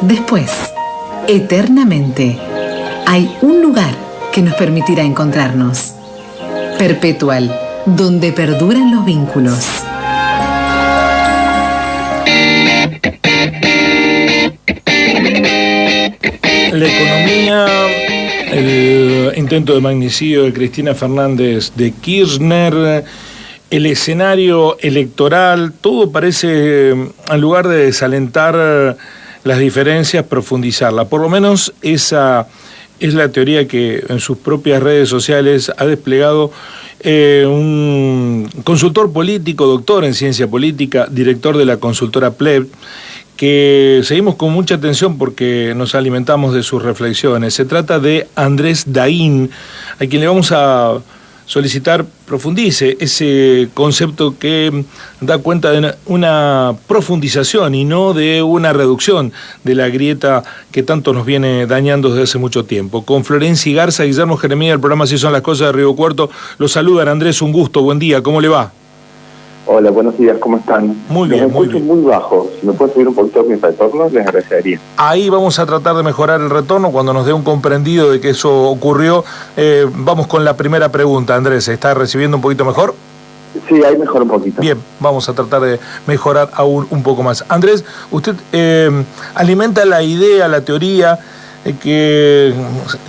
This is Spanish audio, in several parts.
después, eternamente, hay un lugar que nos permitirá encontrarnos. Perpetual, donde perduran los vínculos. La economía, el intento de magnicidio de Cristina Fernández de Kirchner, el escenario electoral, todo parece, en lugar de desalentar las diferencias, profundizarla. Por lo menos esa es la teoría que en sus propias redes sociales ha desplegado un consultor político, doctor en ciencia política, director de la consultora Pleb, que seguimos con mucha atención porque nos alimentamos de sus reflexiones. Se trata de Andrés Daín, a quien le vamos a solicitar profundice ese concepto que da cuenta de una profundización y no de una reducción de la grieta que tanto nos viene dañando desde hace mucho tiempo. Con Florencia Garza, Guillermo Jeremía, el programa Así son las cosas de Río Cuarto. Los saludan, Andrés, un gusto, buen día, ¿cómo le va? Hola, buenos días, ¿cómo están? Muy bien, muy bien. Muy bajo, si me pueden subir un poquito mi retorno, les agradecería. Ahí vamos a tratar de mejorar el retorno cuando nos dé un comprendido de que eso ocurrió. Vamos con la primera pregunta, Andrés, ¿se está recibiendo un poquito mejor? Sí, ahí mejor un poquito. Bien, vamos a tratar de mejorar aún un poco más. Andrés, usted alimenta la idea, la teoría de que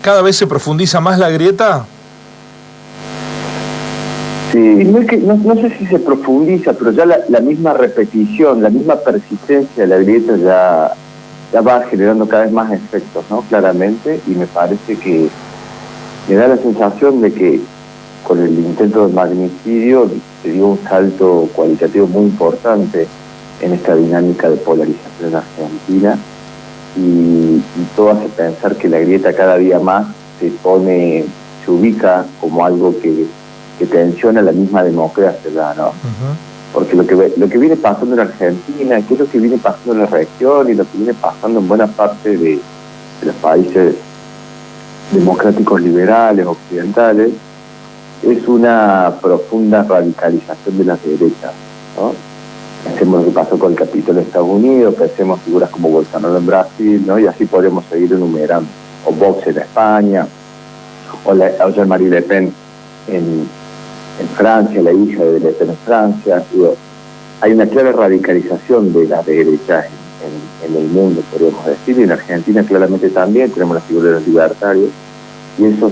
cada vez se profundiza más la grieta. Sí, no sé si se profundiza, pero ya la misma repetición, la misma persistencia de la grieta ya va generando cada vez más efectos, ¿no? Claramente, y me parece que me da la sensación de que con el intento de magnicidio se dio un salto cualitativo muy importante en esta dinámica de polarización en Argentina y todo hace pensar que la grieta cada día más se ubica como algo que tensiona la misma democracia, ¿no? Porque lo que viene pasando en Argentina, que es lo que viene pasando en la región y lo que viene pasando en buena parte de los países democráticos liberales, occidentales, es una profunda radicalización de las derechas, ¿no? Pensemos lo que pasó con el Capitolio de Estados Unidos, pensemos figuras como Bolsonaro en Brasil, ¿no? Y así podemos seguir enumerando, o Vox en España, o Jean-Marie Le Pen en Francia, la hija de Le Pen en Francia. Hay una clara radicalización de las derechas en el mundo, podríamos decir, y en Argentina claramente también tenemos la figura de los libertarios, y eso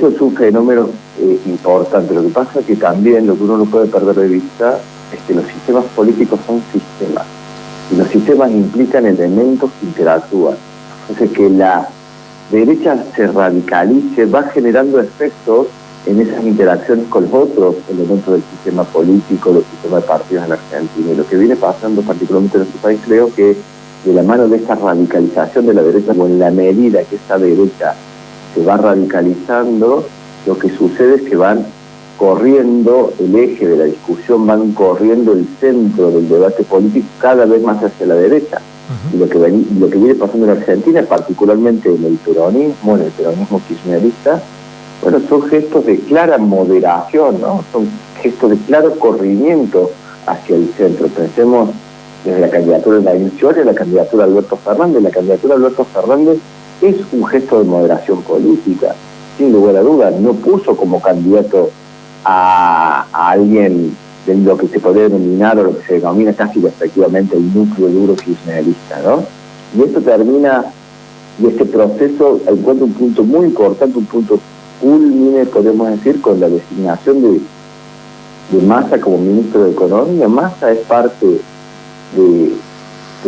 es un fenómeno importante. Lo que pasa es que también lo que uno no puede perder de vista es que los sistemas políticos son sistemas, y los sistemas implican elementos que interactúan. Entonces, que la derecha se radicalice va generando efectos en esas interacciones con los otros elementos del sistema político, del sistema de partidos en Argentina. Y lo que viene pasando particularmente en nuestro país, creo que de la mano de esta radicalización de la derecha, o en la medida que esa derecha se va radicalizando, lo que sucede es que van corriendo el eje de la discusión, van corriendo el centro del debate político cada vez más hacia la derecha. Y lo que viene pasando en Argentina, particularmente en el peronismo kirchnerista, bueno, son gestos de clara moderación, ¿no? Son gestos de claro corrimiento hacia el centro. Pensemos desde la candidatura de Naim Scioli a la candidatura de Alberto Fernández. La candidatura de Alberto Fernández es un gesto de moderación política, sin lugar a dudas. No puso como candidato a alguien de lo que se podría denominar o lo que se denomina casi despectivamente el núcleo duro kirchnerista, ¿no? Y esto termina, y este proceso encuentra un punto muy importante, un punto culmine, podemos decir, con la designación de Massa como ministro de Economía. Massa es parte de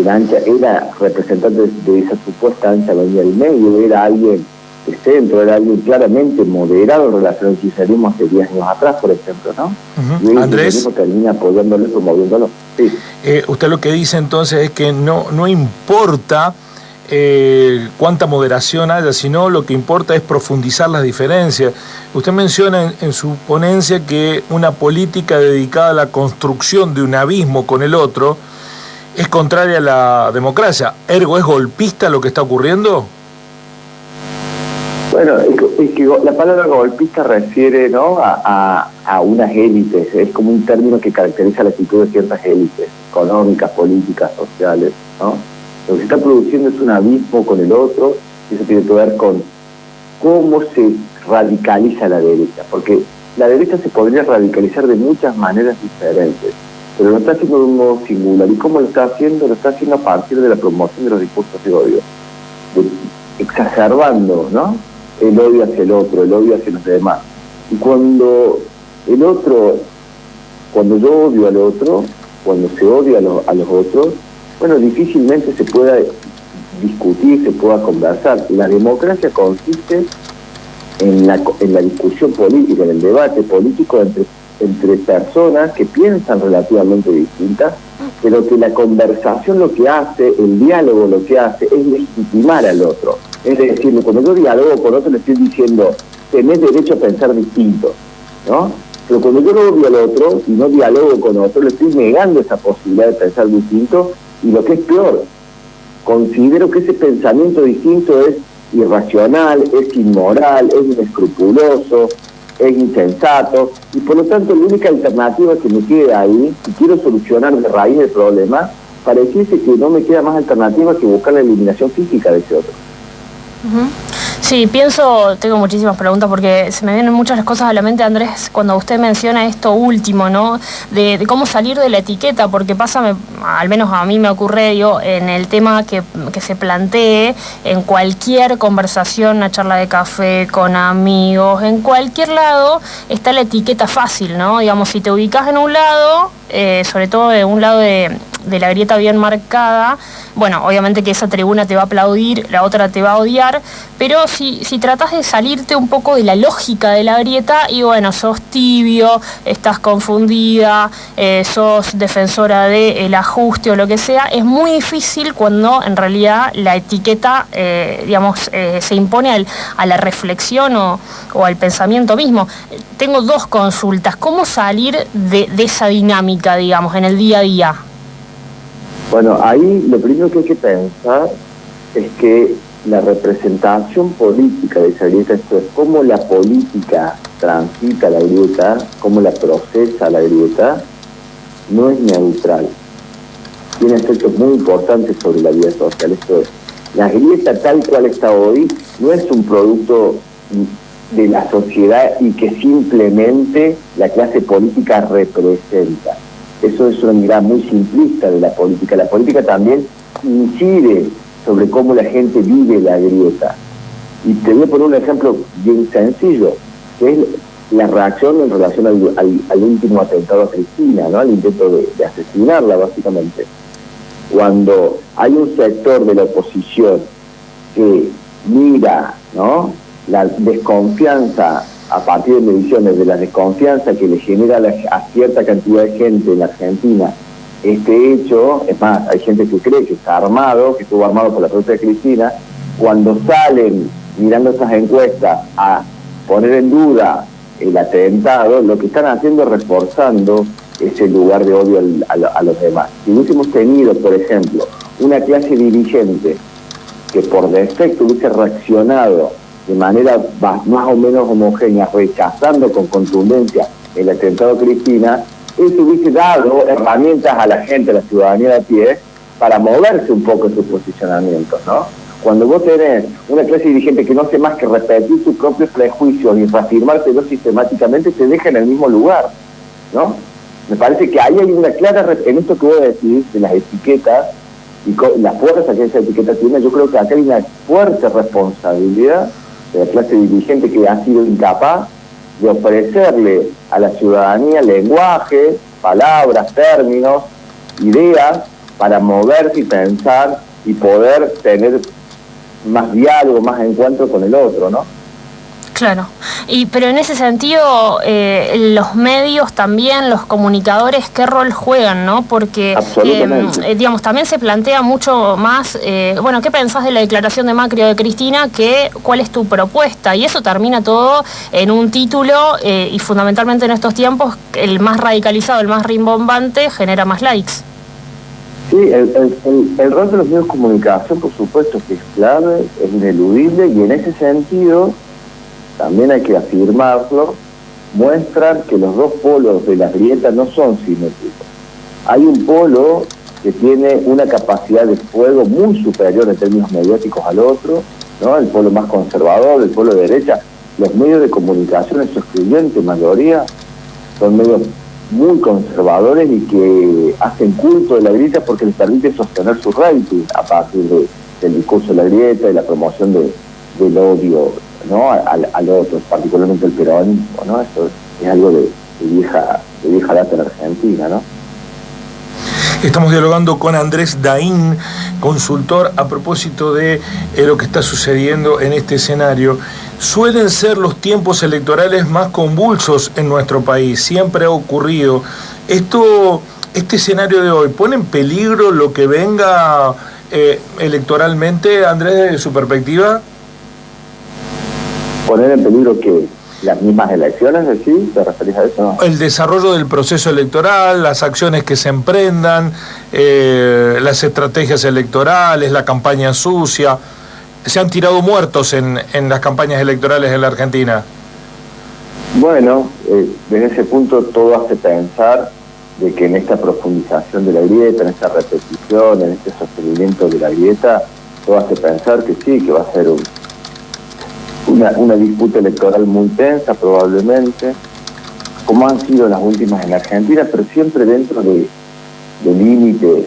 la ancha, era representante de esa supuesta ancha avenida del medio, era alguien de centro, era alguien claramente moderado en relación al kirchnerismo hace 10 años atrás, por ejemplo, ¿no? Y el kirchnerismo termina apoyándolo y promoviéndolo. Sí. Usted lo que dice entonces es que no importa cuánta moderación haya, sino lo que importa es profundizar las diferencias. Usted menciona en su ponencia que una política dedicada a la construcción de un abismo con el otro es contraria a la democracia. ¿Ergo es golpista lo que está ocurriendo? Bueno, es que la palabra golpista refiere, ¿no?, a unas élites. Es como un término que caracteriza la actitud de ciertas élites económicas, políticas, sociales, ¿no? Lo que se está produciendo es un abismo con el otro, y eso tiene que ver con cómo se radicaliza la derecha, porque la derecha se podría radicalizar de muchas maneras diferentes, pero lo está haciendo de un modo singular. ¿Y cómo lo está haciendo? Lo está haciendo a partir de la promoción de los discursos de odio, exacerbando, ¿no?, el odio hacia el otro, el odio hacia los demás. Y cuando el otro, cuando yo odio al otro, cuando se odia a los otros, bueno, difícilmente se pueda discutir, se pueda conversar. La democracia consiste en la discusión política, en el debate político entre personas que piensan relativamente distintas, pero que la conversación lo que hace, el diálogo lo que hace, es legitimar al otro. Es decir, cuando yo dialogo con otro le estoy diciendo, tenés derecho a pensar distinto, ¿no? Pero cuando yo no odio al otro y no dialogo con otro, le estoy negando esa posibilidad de pensar distinto, y lo que es peor, considero que ese pensamiento distinto es irracional, es inmoral, es inescrupuloso, es insensato, y por lo tanto la única alternativa que me queda ahí, si quiero solucionar de raíz el problema, pareciese que no me queda más alternativa que buscar la eliminación física de ese otro. Sí, tengo muchísimas preguntas porque se me vienen muchas cosas a la mente, Andrés, cuando usted menciona esto último, ¿no?, de cómo salir de la etiqueta, porque pasa, al menos a mí me ocurre, en el tema que se plantee en cualquier conversación, una charla de café, con amigos, en cualquier lado, está la etiqueta fácil, ¿no? Digamos, si te ubicas en un lado, sobre todo en un lado de la grieta bien marcada, bueno, obviamente que esa tribuna te va a aplaudir, la otra te va a odiar, pero si tratás de salirte un poco de la lógica de la grieta, y bueno, sos tibio, estás confundida, sos defensora del ajuste o lo que sea, es muy difícil cuando en realidad la etiqueta, se impone a la reflexión o al pensamiento mismo. Tengo dos consultas. ¿Cómo salir de esa dinámica, digamos, en el día a día? Bueno, ahí lo primero que hay que pensar es que la representación política de esa grieta, esto es cómo la política transita la grieta, cómo la procesa la grieta, no es neutral. Tiene efectos muy importantes sobre la vida social. Esto es, la grieta tal cual está hoy no es un producto de la sociedad y que simplemente la clase política representa. Eso es una mirada muy simplista de la política. La política también incide sobre cómo la gente vive la grieta. Y te voy a poner un ejemplo bien sencillo, que es la reacción en relación al último atentado a Cristina, ¿no?, al intento de asesinarla, básicamente. Cuando hay un sector de la oposición que mira, ¿no?, la desconfianza a partir de mediciones de la desconfianza que le genera a cierta cantidad de gente en la Argentina este hecho, es más, hay gente que cree que está armado, que estuvo armado por la propia Cristina, cuando salen mirando esas encuestas a poner en duda el atentado, lo que están haciendo es reforzando ese lugar de odio a los demás. Si hubiésemos tenido, por ejemplo, una clase dirigente que por defecto hubiese reaccionado de manera más o menos homogénea, rechazando con contundencia el atentado a Cristina, eso hubiese dado herramientas a la gente, a la ciudadanía de a pie, para moverse un poco en sus posicionamientos, ¿no? Cuando vos tenés una clase dirigente que no hace más que repetir sus propios prejuicios y reafirmárselos sistemáticamente, te deja en el mismo lugar, ¿no? Me parece que ahí hay una clara, en esto que voy a decir, de las etiquetas, y la fuerza que esa etiqueta tiene, yo creo que acá hay una fuerte responsabilidad de la clase dirigente que ha sido incapaz de ofrecerle a la ciudadanía lenguaje, palabras, términos, ideas para moverse y pensar y poder tener más diálogo, más encuentro con el otro, ¿no? Claro, pero en ese sentido, los medios también, los comunicadores, ¿qué rol juegan, no? Porque, también se plantea mucho más, ¿qué pensás de la declaración de Macri o de Cristina? ¿Cuál es tu propuesta? Y eso termina todo en un título, y fundamentalmente en estos tiempos, el más radicalizado, el más rimbombante, genera más likes. Sí, el rol de los medios de comunicación, por supuesto, que es clave, es ineludible, y en ese sentido también hay que afirmarlo, muestran que los dos polos de la grieta no son simétricos. Hay un polo que tiene una capacidad de fuego muy superior en términos mediáticos al otro, ¿no? El pueblo más conservador, el pueblo de derecha. Los medios de comunicación, en su excluyente mayoría, son medios muy conservadores y que hacen culto de la grieta porque les permite sostener su rating a partir del discurso de la grieta y la promoción del odio, ¿no? al otro, particularmente el peronismo, ¿no? Eso es algo de vieja data en Argentina, ¿no? Estamos dialogando con Andrés Daín, consultor, a propósito de lo que está sucediendo en este escenario. Suelen ser los tiempos electorales más convulsos en nuestro país, siempre ha ocurrido. Este escenario de hoy, ¿pone en peligro lo que venga electoralmente, Andrés, desde su perspectiva? ¿Poner en peligro qué? ¿Las mismas elecciones, decís? ¿Te referís a eso? No. El desarrollo del proceso electoral, las acciones que se emprendan, las estrategias electorales, la campaña sucia. ¿Se han tirado muertos en las campañas electorales en la Argentina? Bueno, desde ese punto todo hace pensar de que en esta profundización de la grieta, en esta repetición, en este sostenimiento de la grieta, todo hace pensar que sí, que va a ser una disputa electoral muy tensa probablemente, como han sido las últimas en Argentina, pero siempre dentro de límites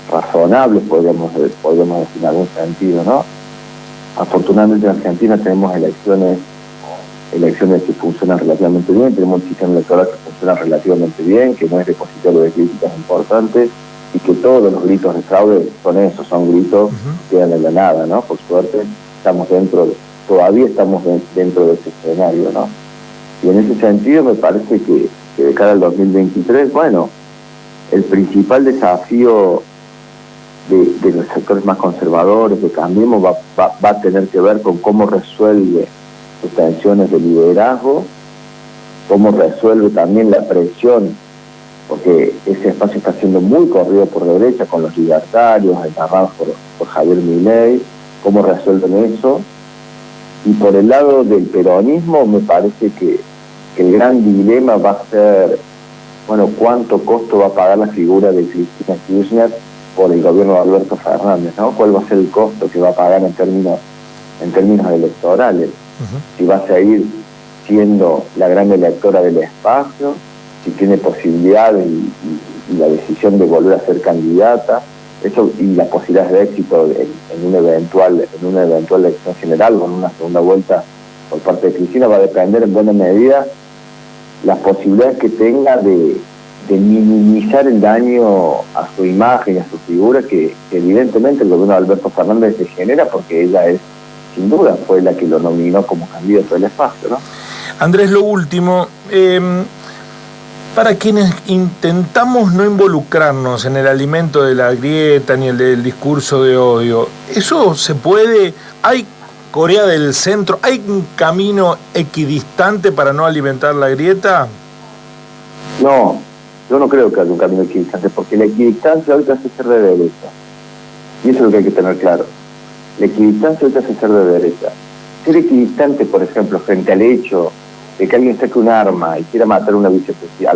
razonables, podríamos decir en algún sentido, ¿no? Afortunadamente en Argentina tenemos elecciones que funcionan relativamente bien, tenemos un sistema electoral que funciona relativamente bien, que no es depositario de críticas importantes, y que todos los gritos de fraude son gritos que quedan en la nada, ¿no? Por suerte todavía estamos dentro de ese escenario, ¿no? Y en ese sentido me parece que de cara al 2023, bueno, el principal desafío de los sectores más conservadores, de Cambiemos, va a tener que ver con cómo resuelve sus tensiones de liderazgo, cómo resuelve también la presión, porque ese espacio está siendo muy corrido por la derecha, con los libertarios, encarnados por Javier Milei, cómo resuelven eso. Y por el lado del peronismo me parece que el gran dilema va a ser, bueno, cuánto costo va a pagar la figura de Cristina Kirchner por el gobierno de Alberto Fernández, ¿no? ¿Cuál va a ser el costo que va a pagar en términos electorales? Si va a seguir siendo la gran electora del espacio, si tiene posibilidades y la decisión de volver a ser candidata, eso y las posibilidades de éxito en una eventual elección general o en una segunda vuelta por parte de Cristina, va a depender en buena medida las posibilidades que tenga de minimizar el daño a su imagen y a su figura que evidentemente el gobierno de Alberto Fernández se genera, porque ella sin duda fue la que lo nominó como candidato del espacio, ¿no? Andrés, lo último, para quienes intentamos no involucrarnos en el alimento de la grieta ni el del discurso de odio, ¿eso se puede? ¿Hay Corea del Centro? ¿Hay un camino equidistante para no alimentar la grieta? No, yo no creo que haya un camino equidistante, porque la equidistancia ahorita hace ser de derecha. Y eso es lo que hay que tener claro. La equidistancia ahorita hace ser de derecha. Ser equidistante, por ejemplo, frente al hecho de que alguien saque un arma y quiera matar a la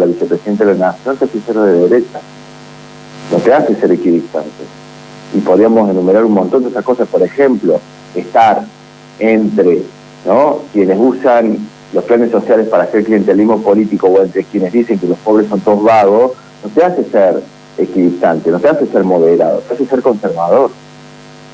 vicepresidenta de la Nación, te hace ser de derecha. No te hace ser equidistante. Y podríamos enumerar un montón de esas cosas. Por ejemplo, estar entre, ¿no?, quienes usan los planes sociales para hacer clientelismo político, o entre quienes dicen que los pobres son todos vagos, no te hace ser equidistante, no te hace ser moderado, te hace ser conservador,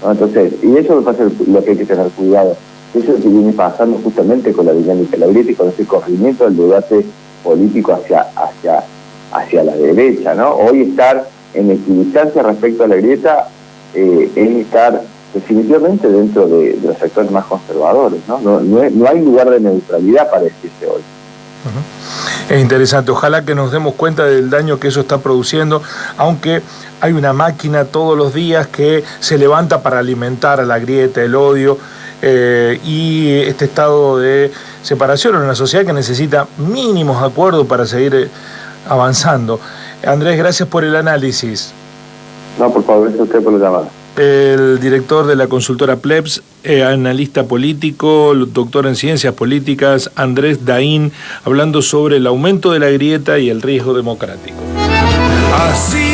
¿no? Entonces, y eso me parece lo que hay que tener cuidado. Eso es lo que viene pasando justamente con la dinámica de la grieta y con ese corrimiento del debate político hacia la derecha, ¿no? Hoy estar en equidistancia respecto a la grieta es estar definitivamente dentro de los sectores más conservadores, ¿no? No hay lugar de neutralidad para decirse hoy. Es interesante, ojalá que nos demos cuenta del daño que eso está produciendo, aunque hay una máquina todos los días que se levanta para alimentar a la grieta, el odio, y este estado de separación en una sociedad que necesita mínimos acuerdos para seguir avanzando. Andrés, gracias por el análisis. No, por favor, gracias a usted por la llamada. El director de la consultora Plebs, analista político, doctor en ciencias políticas, Andrés Daín, hablando sobre el aumento de la grieta y el riesgo democrático. Así